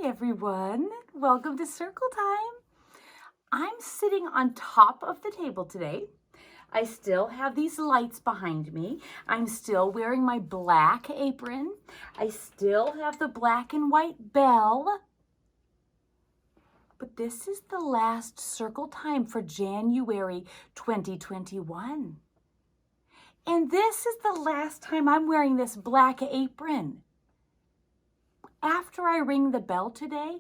Hi everyone, welcome to Circle Time. I'm sitting on top of the table today. I still have these lights behind me. I'm still wearing my black apron. I still have the black and white bell. But this is the last Circle Time for January 2021. And this is the last time I'm wearing this black apron. After I ring the bell today,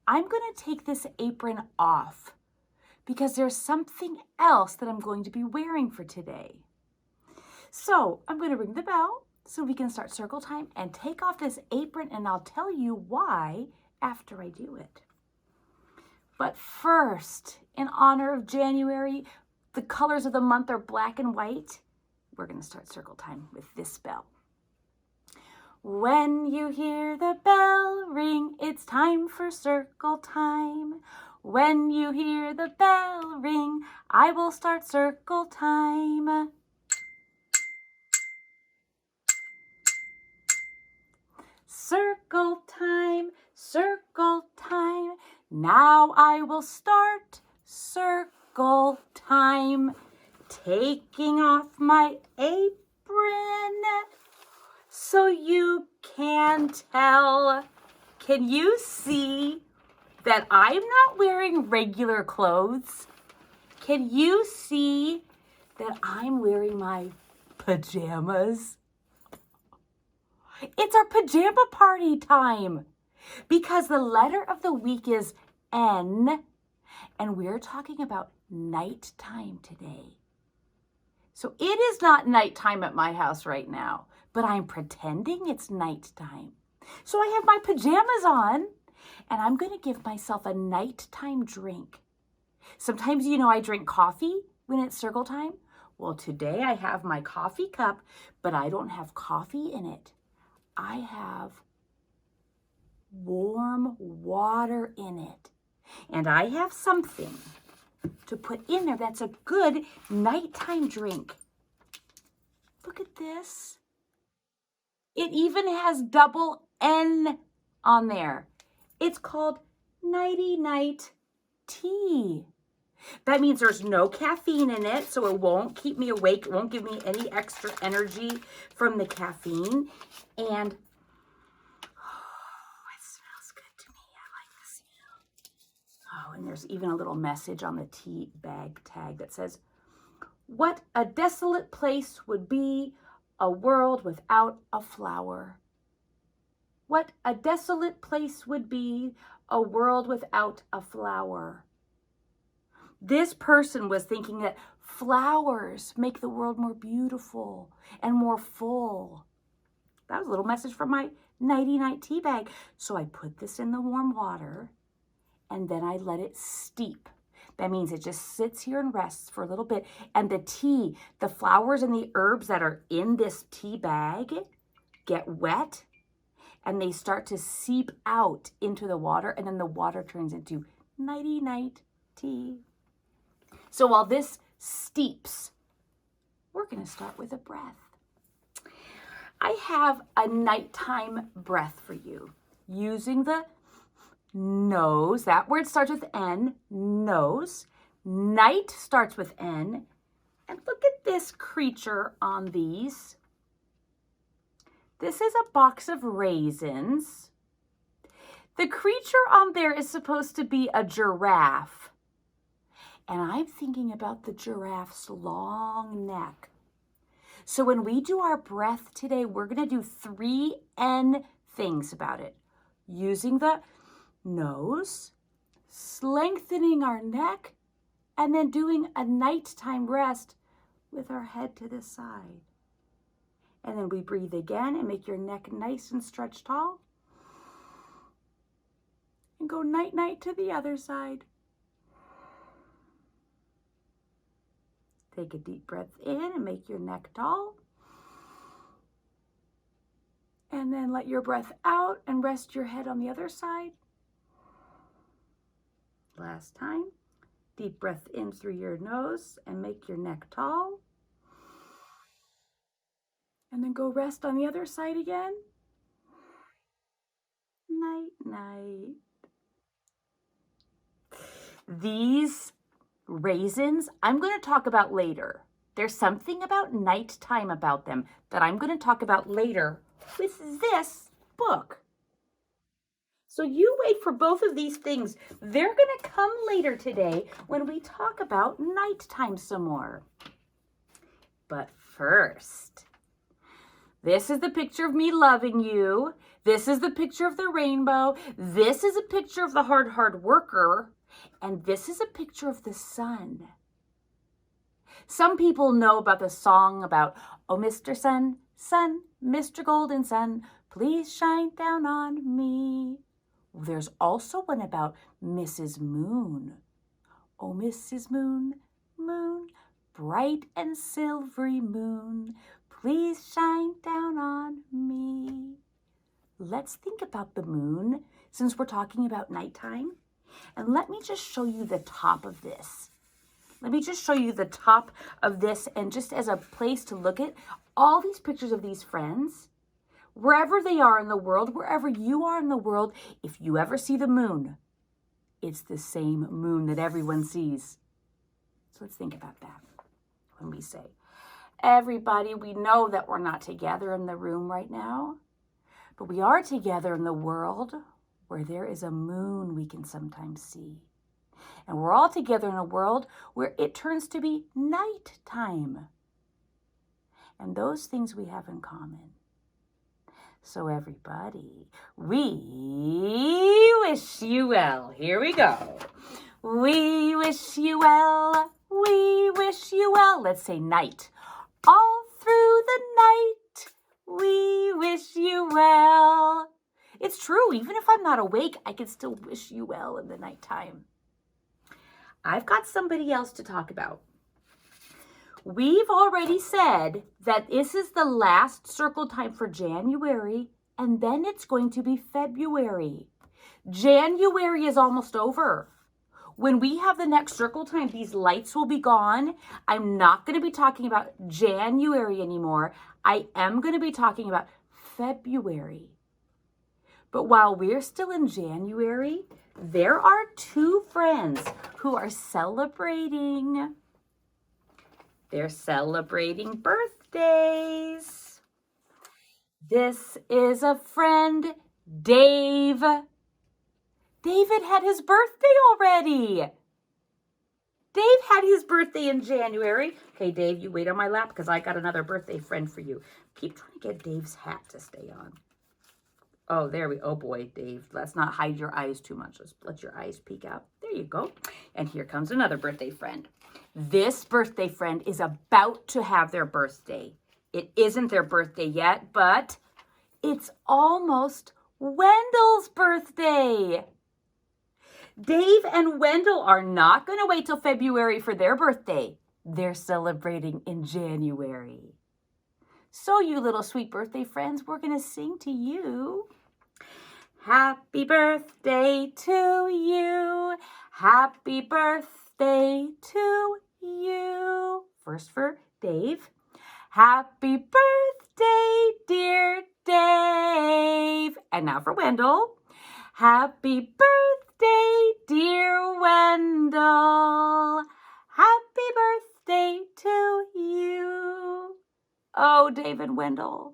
I'm going to take this apron off because there's something else that I'm going to be wearing for today. So I'm going to ring the bell so we can start Circle Time and take off this apron, and I'll tell you why after I do it. But first, in honor of January, the colors of the month are black and white. We're going to start Circle Time with this bell. When you hear the bell ring, it's time for Circle Time. When you hear the bell ring, I will start Circle Time. Circle Time, Circle Time. Now I will start Circle Time. Taking off my apron so you can tell. Can you see that I'm not wearing regular clothes? Can you see that I'm wearing my pajamas? It's our pajama party time because the letter of the week is N, and we're talking about nighttime today. So it is not nighttime at my house right now, but I'm pretending it's nighttime. So I have my pajamas on, and I'm going to give myself a nighttime drink. Sometimes, I drink coffee when it's Circle Time. Well, today I have my coffee cup, but I don't have coffee in it. I have warm water in it. And I have something to put in there that's a good nighttime drink. Look at this. It even has double N on there. It's called Nighty-Night tea. That means there's no caffeine in it, so it won't keep me awake. It won't give me any extra energy from the caffeine. And it smells good to me. I like the smell. Oh, and there's even a little message on the tea bag tag that says, "What a desolate place would be a world without a flower. What a desolate place would be a world without a flower." This person was thinking that flowers make the world more beautiful and more full. That was a little message from my Nighty-Night tea bag. So I put this in the warm water and then I let it steep. That means it just sits here and rests for a little bit. And the tea, the flowers and the herbs that are in this tea bag get wet and they start to seep out into the water, and then the water turns into Nighty-Night tea. So while this steeps, we're going to start with a breath. I have a nighttime breath for you using the nose. That word starts with N, nose. Night starts with N. And look at this creature on these. This is a box of raisins. The creature on there is supposed to be a giraffe. And I'm thinking about the giraffe's long neck. So when we do our breath today, we're going to do 3 N things about it. Using the nose, lengthening our neck, and then doing a nighttime rest with our head to the side. And then we breathe again and make your neck nice and stretched tall. And go night-night to the other side. Take a deep breath in and make your neck tall. And then let your breath out and rest your head on the other side. Last time. Deep breath in through your nose and make your neck tall. And then go rest on the other side again. Night, night. These raisins, I'm going to talk about later. There's something about nighttime about them that I'm going to talk about later with this book. So you wait for both of these things. They're going to come later today when we talk about nighttime some more. But first, this is the picture of me loving you. This is the picture of the rainbow. This is a picture of the hard worker. And this is a picture of the sun. Some people know about the song about, oh, Mr. Sun, Sun, Mr. Golden Sun, please shine down on me. There's also one about Mrs. Moon. Oh, Mrs. Moon, Moon, bright and silvery moon, please shine down on me. Let's think about the moon since we're talking about nighttime. And let me just show you the top of this. Let me just show you the top of this, and just as a place to look at all these pictures of these friends, wherever they are in the world, wherever you are in the world, if you ever see the moon, it's the same moon that everyone sees. So let's think about that when we say, everybody, we know that we're not together in the room right now, but we are together in the world where there is a moon we can sometimes see. And we're all together in a world where it turns to be nighttime. And those things we have in common. So everybody, we wish you well. Here we go. We wish you well. We wish you well. Let's say night. All through the night, we wish you well. It's true. Even if I'm not awake, I can still wish you well in the nighttime. I've got somebody else to talk about. We've already said that this is the last circle time for January, and then it's going to be February. January is almost over. When we have the next circle time, these lights will be gone. I'm not going to be talking about January anymore. I am going to be talking about February. But while we're still in January, there are two friends who are celebrating. They're celebrating birthdays. This is a friend, Dave. David had his birthday already. Dave had his birthday in January. Okay, Dave, you wait on my lap because I got another birthday friend for you. Keep trying to get Dave's hat to stay on. Oh, there we go. Oh, boy, Dave. Let's not hide your eyes too much. Let's let your eyes peek out. There you go. And here comes another birthday friend. This birthday friend is about to have their birthday. It isn't their birthday yet, but it's almost Wendell's birthday. Dave and Wendell are not going to wait till February for their birthday. They're celebrating in January. So you little sweet birthday friends, we're going to sing to you. Happy birthday to you. Happy birthday to you. First for Dave. Happy birthday, dear Dave. And now for Wendell. Happy birthday, dear Wendell. Happy birthday to you. Oh, Dave and Wendell,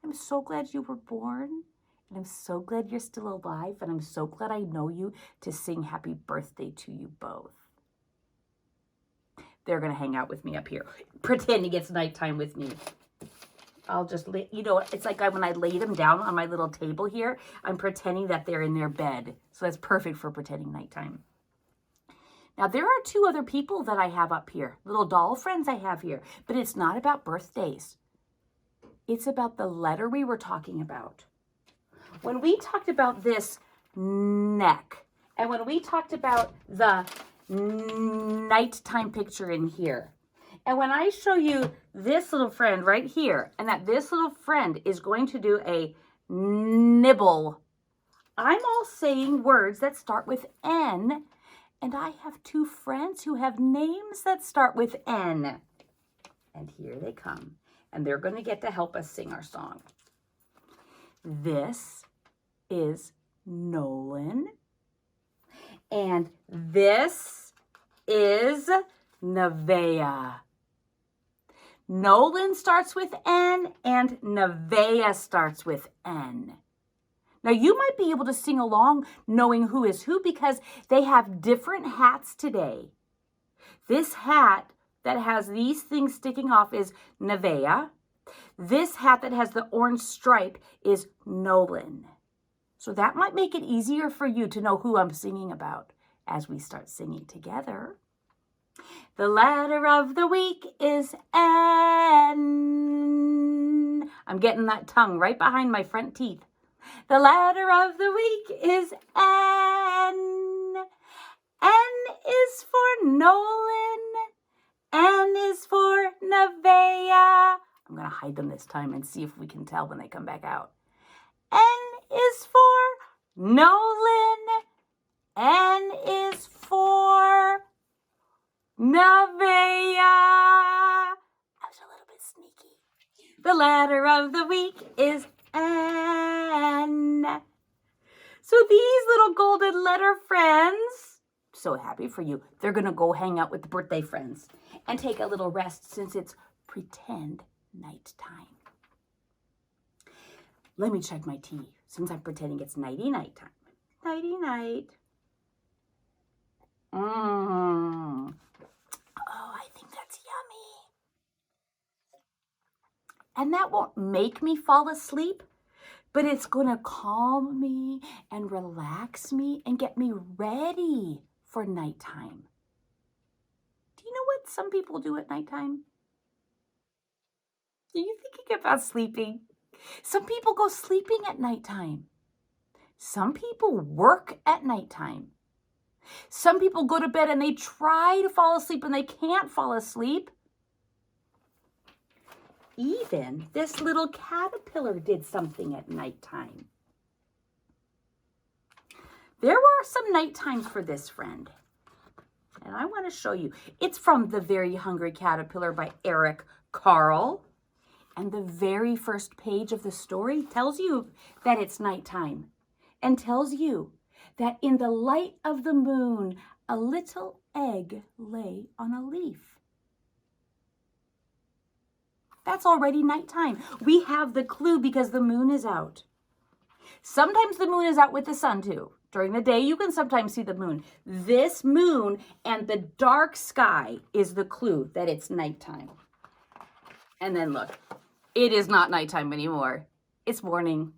I'm so glad you were born, and I'm so glad you're still alive, and I'm so glad I know you to sing happy birthday to you both. They're going to hang out with me up here, pretending it's nighttime with me. I'll just, it's like when I lay them down on my little table here, I'm pretending that they're in their bed. So that's perfect for pretending nighttime. Now, there are two other people that I have up here, little doll friends I have here, but it's not about birthdays. It's about the letter we were talking about. When we talked about this neck, and when we talked about the nighttime picture in here, and when I show you this little friend right here, and that this little friend is going to do a nibble, I'm all saying words that start with N. And I have two friends who have names that start with N. And here they come. And they're going to get to help us sing our song. This is Nolan. And this is Nevaeh. Nolan starts with N and Nevaeh starts with N. Now you might be able to sing along knowing who is who because they have different hats today. This hat that has these things sticking off is Nevaeh. This hat that has the orange stripe is Nolan. So that might make it easier for you to know who I'm singing about as we start singing together. The letter of the week is N. I'm getting that tongue right behind my front teeth. The letter of the week is N. N is for Nolan. N is for Nevaeh. I'm going to hide them this time and see if we can tell when they come back out. N is for Nolan. N is for Nevaeh. I was a little bit sneaky. The letter of the week is N. So these little golden letter friends, so happy for you. They're going to go hang out with the birthday friends and take a little rest since it's pretend nighttime. Let me check my tea since I'm pretending it's nighty-night time. Nighty-night. Oh, I think that's yummy. And that won't make me fall asleep, but it's going to calm me and relax me and get me ready for nighttime. Do you know what some people do at nighttime? Are you thinking about sleeping? Some people go sleeping at nighttime. Some people work at nighttime. Some people go to bed and they try to fall asleep and they can't fall asleep. Even this little caterpillar did something at nighttime. There were some night times for this friend. And I want to show you. It's from The Very Hungry Caterpillar by Carle. And the very first page of the story tells you that it's nighttime. And tells you that in the light of the moon, a little egg lay on a leaf. That's already nighttime. We have the clue because the moon is out. Sometimes the moon is out with the sun too. During the day, you can sometimes see the moon. This moon and the dark sky is the clue that it's nighttime. And then look, it is not nighttime anymore. It's morning.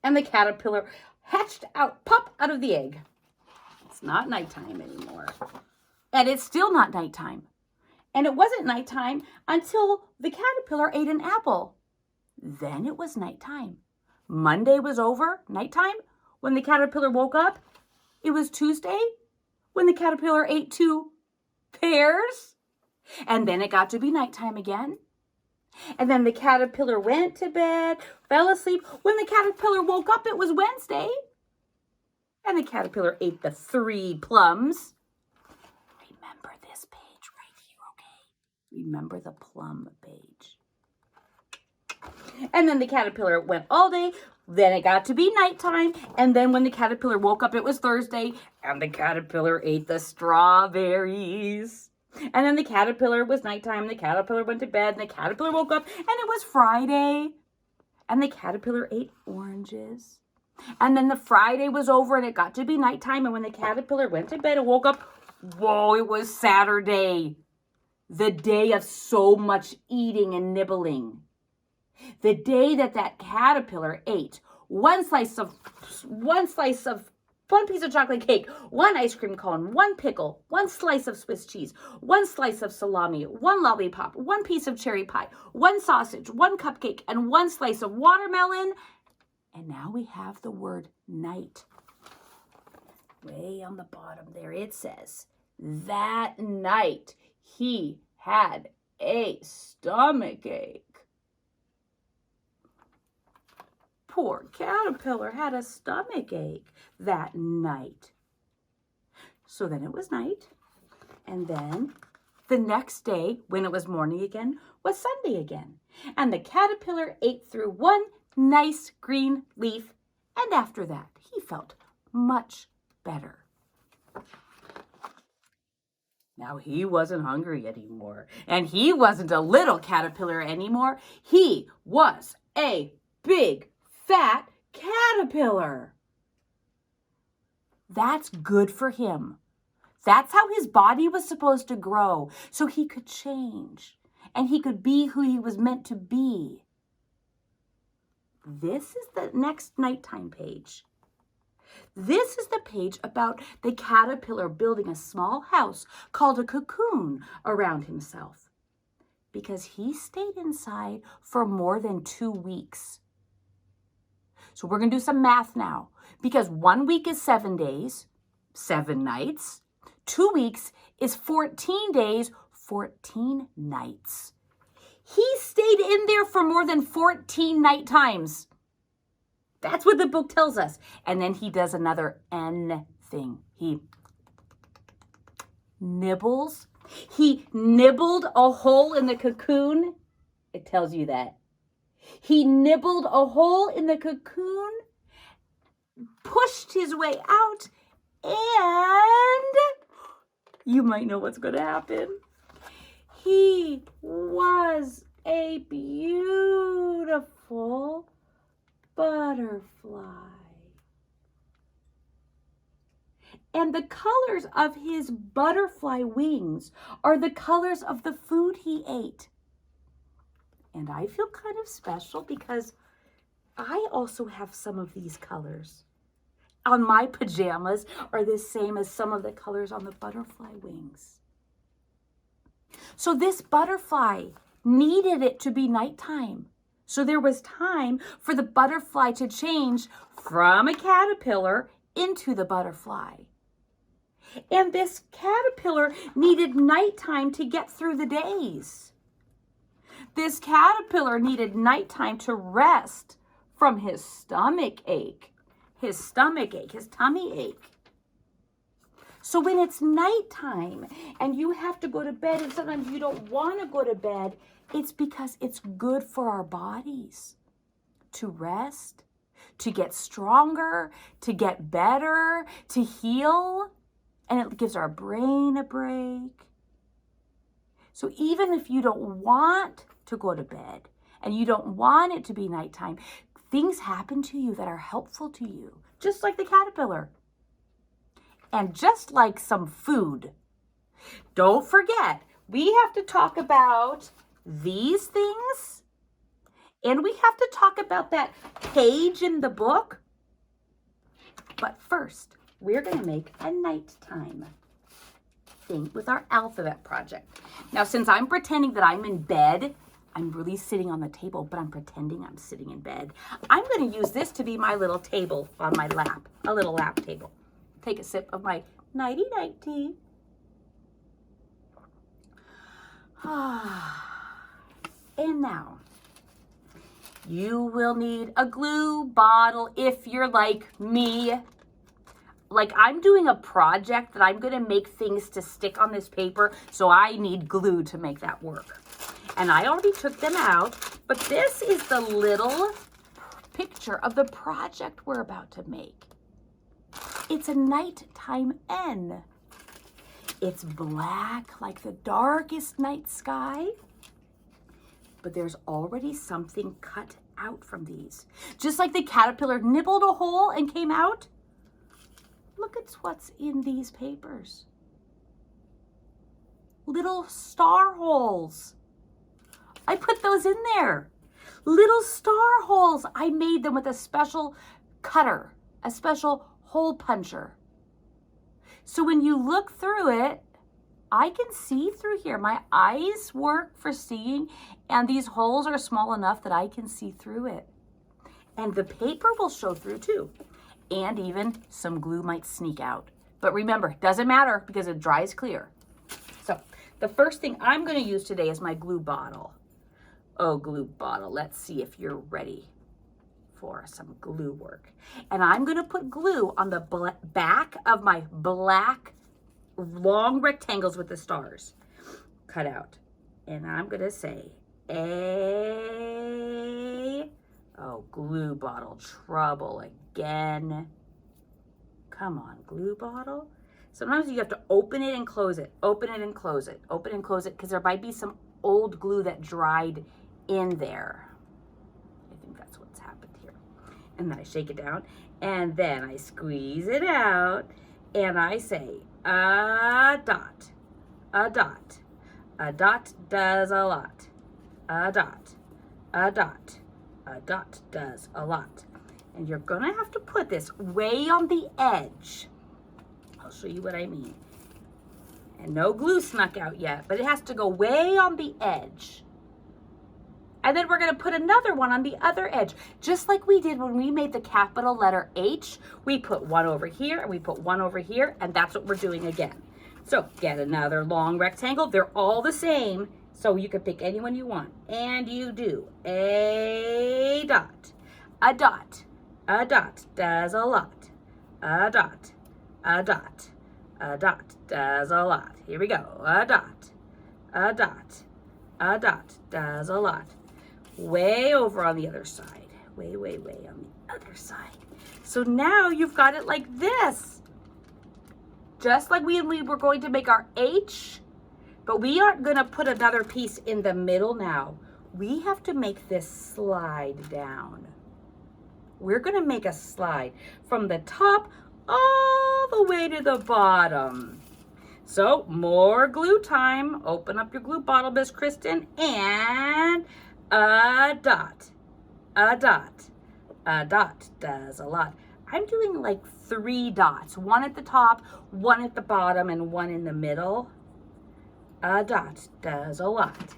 And the caterpillar hatched out, popped out of the egg. It's not nighttime anymore. And it's still not nighttime. And it wasn't nighttime until the caterpillar ate an apple. Then it was nighttime. Monday was over, nighttime. When the caterpillar woke up, it was Tuesday. When the caterpillar ate 2 pears. And then it got to be nighttime again. And then the caterpillar went to bed, fell asleep. When the caterpillar woke up, it was Wednesday. And the caterpillar ate the 3 plums. Remember this page right here, okay? Remember the plum page. And then the caterpillar went all day. Then it got to be nighttime. And then when the caterpillar woke up, it was Thursday. And the caterpillar ate the strawberries. And then the caterpillar was nighttime. The caterpillar went to bed. And the caterpillar woke up. And it was Friday. And the caterpillar ate oranges. And then the Friday was over and it got to be nighttime. And when the caterpillar went to bed and woke up, whoa, it was Saturday. The day of so much eating and nibbling. The day that caterpillar ate one piece of chocolate cake, 1 ice cream cone, 1 pickle, 1 slice of Swiss cheese, 1 slice of salami, 1 lollipop, 1 piece of cherry pie, 1 sausage, 1 cupcake, and 1 slice of watermelon. And now we have the word night. Way on the bottom there it says, that night he had a stomachache. Poor caterpillar had a stomachache that night. So then it was night. And then the next day, when it was morning again, was Sunday again. And the caterpillar ate through 1 nice green leaf. And after that, he felt much better. Now, he wasn't hungry anymore, and he wasn't a little caterpillar anymore. He was a big, fat caterpillar. That's good for him. That's how his body was supposed to grow, so he could change, and he could be who he was meant to be. This is the next nighttime page. This is the page about the caterpillar building a small house called a cocoon around himself because he stayed inside for more than 2 weeks. So we're going to do some math now because 1 week is 7 days, 7 nights. 2 weeks is 14 days, 14 nights. He stayed in there for more than 14 night times. That's what the book tells us. And then he does another N thing. He nibbles. He nibbled a hole in the cocoon. It tells you that. He nibbled a hole in the cocoon, pushed his way out, and you might know what's going to happen. He was a beautiful butterfly. And the colors of his butterfly wings are the colors of the food he ate. And I feel kind of special because I also have some of these colors. On my pajamas are the same as some of the colors on the butterfly wings. So this butterfly needed it to be nighttime. So there was time for the butterfly to change from a caterpillar into the butterfly. And this caterpillar needed nighttime to get through the days. This caterpillar needed nighttime to rest from his stomach ache, his tummy ache. So when it's nighttime and you have to go to bed and sometimes you don't want to go to bed, it's because it's good for our bodies to rest, to get stronger, to get better, to heal, and it gives our brain a break. So even if you don't want to go to bed and you don't want it to be nighttime, things happen to you that are helpful to you, just like the caterpillar. And just like some food. Don't forget, we have to talk about these things, and we have to talk about that page in the book. But first, we're going to make a nighttime thing with our alphabet project. Now, since I'm pretending that I'm in bed, I'm really sitting on the table, but I'm pretending I'm sitting in bed. I'm going to use this to be my little table on my lap, a little lap table. Take a sip of my Nighty-Night tea. And now, you will need a glue bottle if you're like me. Like I'm doing a project that I'm going to make things to stick on this paper, so I need glue to make that work. And I already took them out, but this is the little picture of the project we're about to make. It's a nighttime N. It's black like the darkest night sky, but there's already something cut out from these. Just like the caterpillar nibbled a hole and came out, look at what's in these papers. Little star holes. I put those in there. Little star holes. I made them with a special cutter, a special hole puncher. So when you look through it, I can see through here. My eyes work for seeing, and these holes are small enough that I can see through it. And the paper will show through too. And even some glue might sneak out. But remember, it doesn't matter because it dries clear. So the first thing I'm going to use today is my glue bottle. Oh, glue bottle, let's see if you're ready for some glue work. And I'm going to put glue on the back of my black long rectangles with the stars cut out. And I'm going to say A. Oh, glue bottle, trouble again. Come on, glue bottle. Sometimes you have to open it and close it, open it and close it, open and close it, because there might be some old glue that dried in there. I think that's what's happened here. And then I shake it down, and then I squeeze it out, and I say, a dot, a dot. A dot does a lot. A dot, a dot, a dot does a lot. And you're gonna have to put this way on the edge. I'll show you what I mean. And no glue snuck out yet, but it has to go way on the edge. And then we're gonna put another one on the other edge, just like we did when we made the capital letter H. We put one over here and we put one over here, and that's what we're doing again. So get another long rectangle. They're all the same, so you can pick any one you want. And you do a dot. A dot. A dot does a lot. A dot. A dot. A dot does a lot. Here we go. A dot. A dot. A dot does a lot. Way over on the other side. Way, way, way on the other side. So now you've got it like this. Just like we were going to make our H, but we aren't going to put another piece in the middle now. We have to make this slide down. We're going to make a slide from the top all the way to the bottom. So more glue time. Open up your glue bottle, Miss Kristen, and a dot. A dot. A dot does a lot. I'm doing like 3 dots, one at the top, one at the bottom, and one in the middle. A dot does a lot.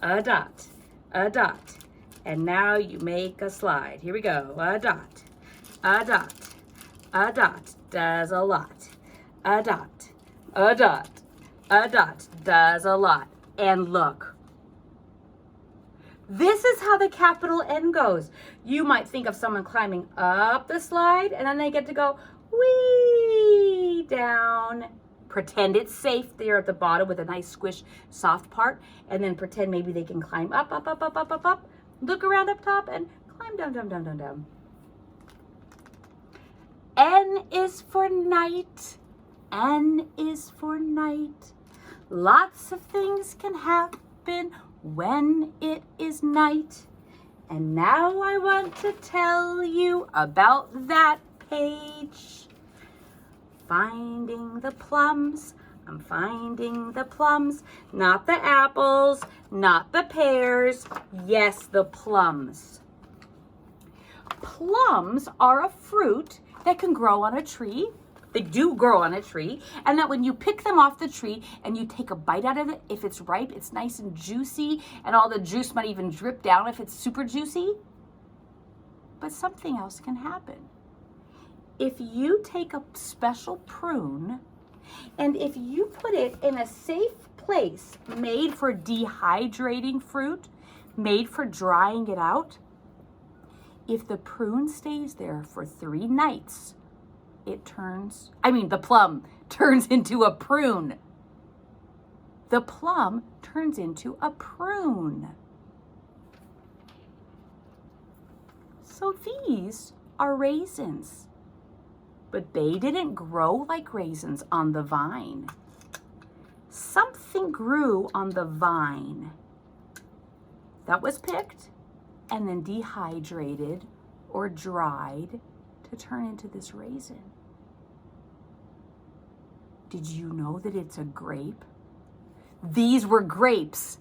A dot, a dot. And now you make a slide. Here we go. A dot, a dot, a dot does a lot. A dot, a dot, a dot does a lot. And look. This is how the capital N goes. You might think of someone climbing up the slide, and then they get to go wee down. Pretend it's safe there at the bottom with a nice squish soft part, and then pretend maybe they can climb up, up, up, up, up, up, up. Look around up top and climb down, down, down, down, down. N is for night. N is for night. Lots of things can happen when it is night. And now I want to tell you about that page. Finding the plums. I'm finding the plums. Not the apples, not the pears. Yes, the plums. Plums are a fruit that can grow on a tree. They do grow on a tree, and that when you pick them off the tree and you take a bite out of it, if it's ripe, it's nice and juicy, and all the juice might even drip down if it's super juicy. But something else can happen. If you take a special prune, and if you put it in a safe place made for dehydrating fruit, made for drying it out, if the prune stays there for 3 nights, the plum turns into a prune. The plum turns into a prune. So these are raisins, but they didn't grow like raisins on the vine. Something grew on the vine that was picked and then dehydrated or dried to turn into this raisin. Did you know that it's a grape? These were grapes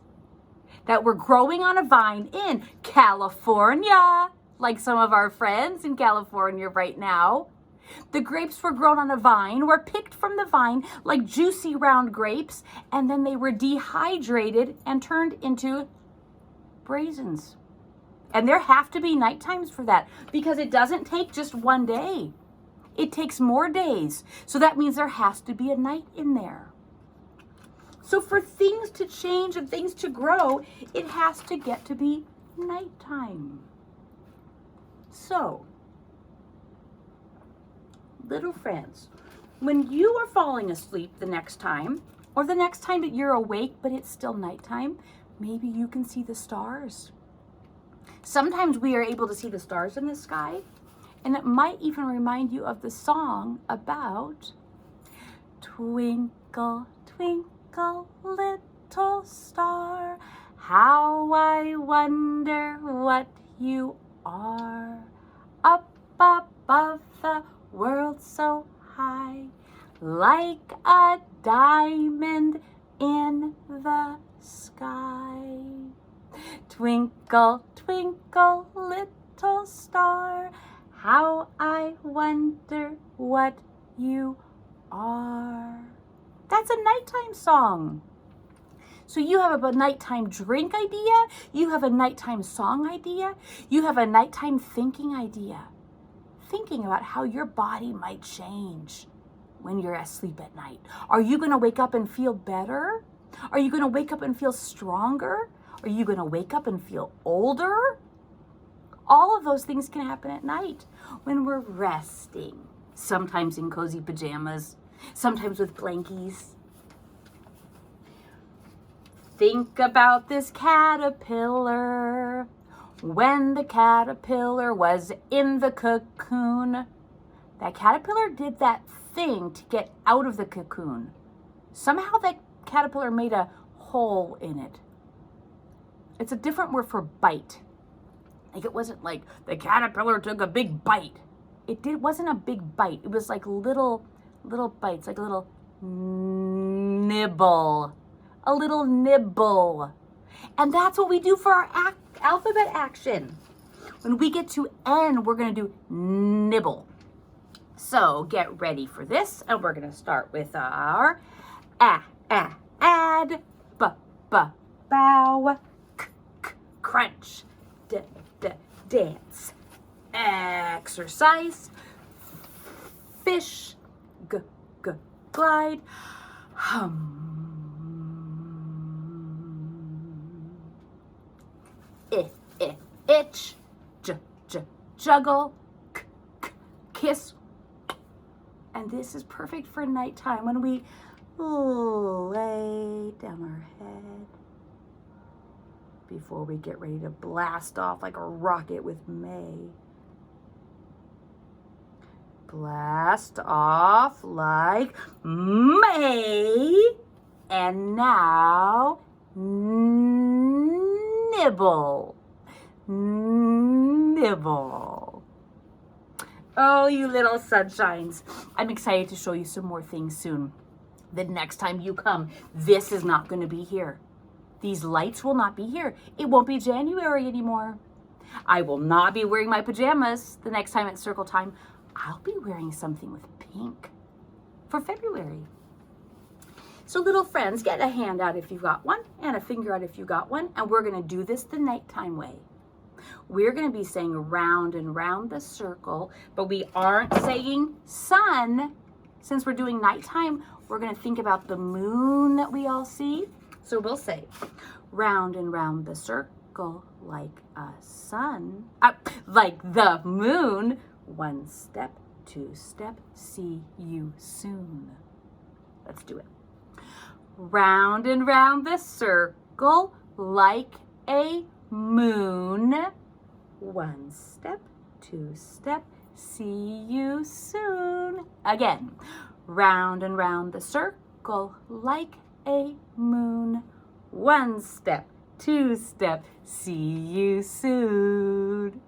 that were growing on a vine in California, like some of our friends in California right now. The grapes were grown on a vine, were picked from the vine like juicy round grapes, and then they were dehydrated and turned into raisins. And there have to be night times for that because it doesn't take just one day. It takes more days. So that means there has to be a night in there. So for things to change and things to grow, it has to get to be nighttime. So, little friends, when you are falling asleep the next time, or the next time that you're awake but it's still nighttime, maybe you can see the stars. Sometimes we are able to see the stars in the sky, and it might even remind you of the song about Twinkle, twinkle, little star, how I wonder what you are. Up above the world so high, like a diamond in the sky. Twinkle, twinkle, little star, how I wonder what you are. That's a nighttime song. So you have a nighttime drink idea, you have a nighttime song idea, you have a nighttime thinking idea. Thinking about how your body might change when you're asleep at night. Are you going to wake up and feel better? Are you going to wake up and feel stronger? Are you going to wake up and feel older? All of those things can happen at night when we're resting. Sometimes in cozy pajamas, sometimes with blankies. Think about this caterpillar. When the caterpillar was in the cocoon, that caterpillar did that thing to get out of the cocoon. Somehow that caterpillar made a hole in it. It's a different word for bite. Like, it wasn't like the caterpillar took a big bite. It wasn't a big bite. It was like little bites, like a little nibble. A little nibble. And that's what we do for our alphabet action. When we get to N, we're going to do nibble. So get ready for this, and we're going to start with our add, bow, crunch, dance, exercise, fish, glide, hum, itch, juggle, kiss. And this is perfect for nighttime when we lay down our head before we get ready to blast off like a rocket with May. Blast off like May. And now nibble. Nibble. Oh, you little sunshines. I'm excited to show you some more things soon. The next time you come, this is not going to be here. These lights will not be here. It won't be January anymore. I will not be wearing my pajamas the next time it's circle time. I'll be wearing something with pink for February. So little friends, get a hand out if you've got one and a finger out if you got one. And we're going to do this the nighttime way. We're going to be saying round and round the circle, but we aren't saying sun. Since we're doing nighttime, we're going to think about the moon that we all see. So we'll say round and round the circle like a sun, like the moon. One step, two step, see you soon. Let's do it. Round and round the circle like a moon. One step, two step, see you soon. Again, round and round the circle like a moon. One step, two step, see you soon.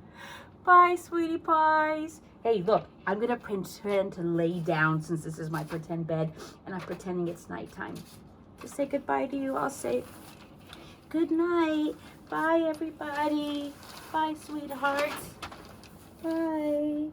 Bye, sweetie pies. Hey, look, I'm going to pretend to lay down since this is my pretend bed, and I'm pretending it's nighttime. To say goodbye to you, I'll say good night. Bye, everybody. Bye, sweethearts. Bye.